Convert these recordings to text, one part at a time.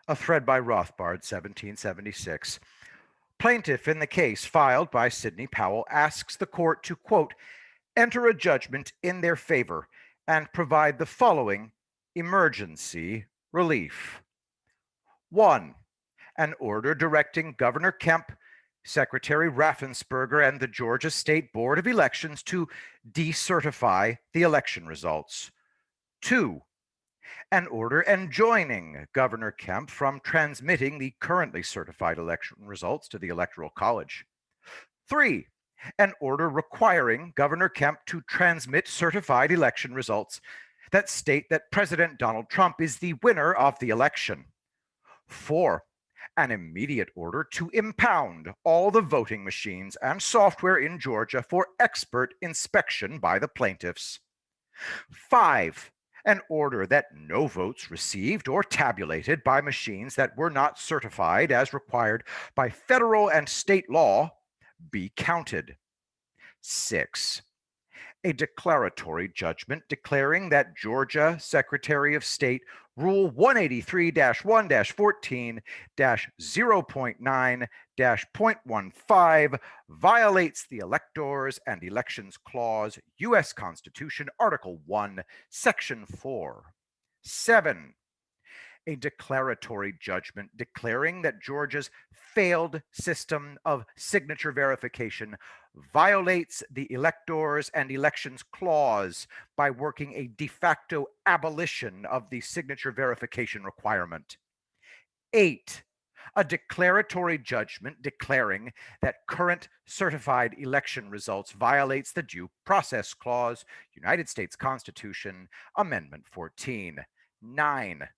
A thread by Rothbard, 1776. Plaintiff in the case filed by Sidney Powell asks the court to, quote, enter a judgment in their favor and provide the following emergency relief. 1. An order directing Governor Kemp, Secretary Raffensperger, and the Georgia State Board of Elections to decertify the election results. 2. An order enjoining Governor Kemp from transmitting the currently certified election results to the Electoral College. 3. An order requiring Governor Kemp to transmit certified election results that state that President Donald Trump is the winner of the election. 4. An immediate order to impound all the voting machines and software in Georgia for expert inspection by the plaintiffs. 5. An order that no votes received or tabulated by machines that were not certified as required by federal and state law be counted. 6. A declaratory judgment declaring that Georgia Secretary of State Rule 183-1-14-0.9-.15 violates the Electors and Elections Clause, U.S. Constitution, Article 1, Section 4. 7. A declaratory judgment declaring that Georgia's failed system of signature verification violates the Electors and Elections Clause by working a de facto abolition of the signature verification requirement. 8. A declaratory judgment declaring that current certified election results violates the Due Process Clause, United States Constitution, Amendment 14. 9.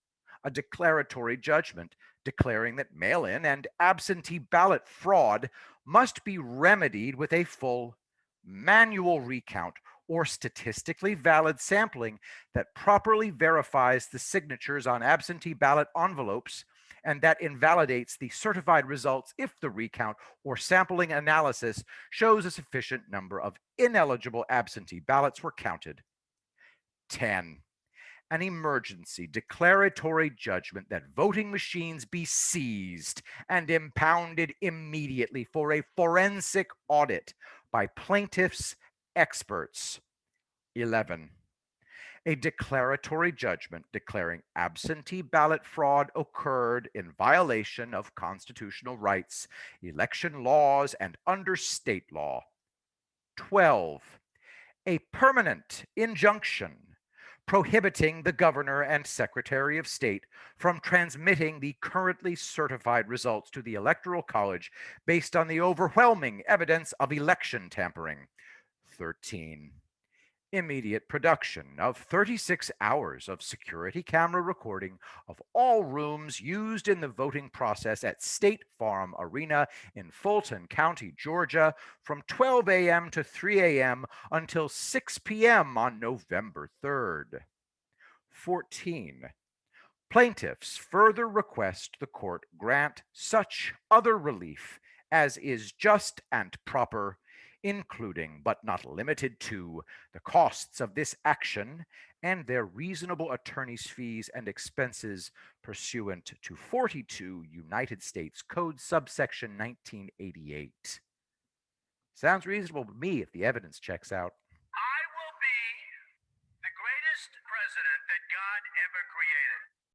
A declaratory judgment declaring that mail-in and absentee ballot fraud must be remedied with a full manual recount or statistically valid sampling that properly verifies the signatures on absentee ballot envelopes and that invalidates the certified results if the recount or sampling analysis shows a sufficient number of ineligible absentee ballots were counted. 10. An emergency declaratory judgment that voting machines be seized and impounded immediately for a forensic audit by plaintiffs' experts. 11. A declaratory judgment declaring absentee ballot fraud occurred in violation of constitutional rights, election laws, and under state law. 12. A permanent injunction prohibiting the governor and secretary of state from transmitting the currently certified results to the Electoral College based on the overwhelming evidence of election tampering. 13. Immediate production of 36 hours of security camera recording of all rooms used in the voting process at State Farm Arena in Fulton County, Georgia, from 12 a.m. to 3 a.m. until 6 p.m. on November 3rd. 14. Plaintiffs further request the court grant such other relief as is just and proper, including but not limited to the costs of this action and their reasonable attorney's fees and expenses pursuant to 42 United States Code subsection 1988. Sounds reasonable to me if the evidence checks out.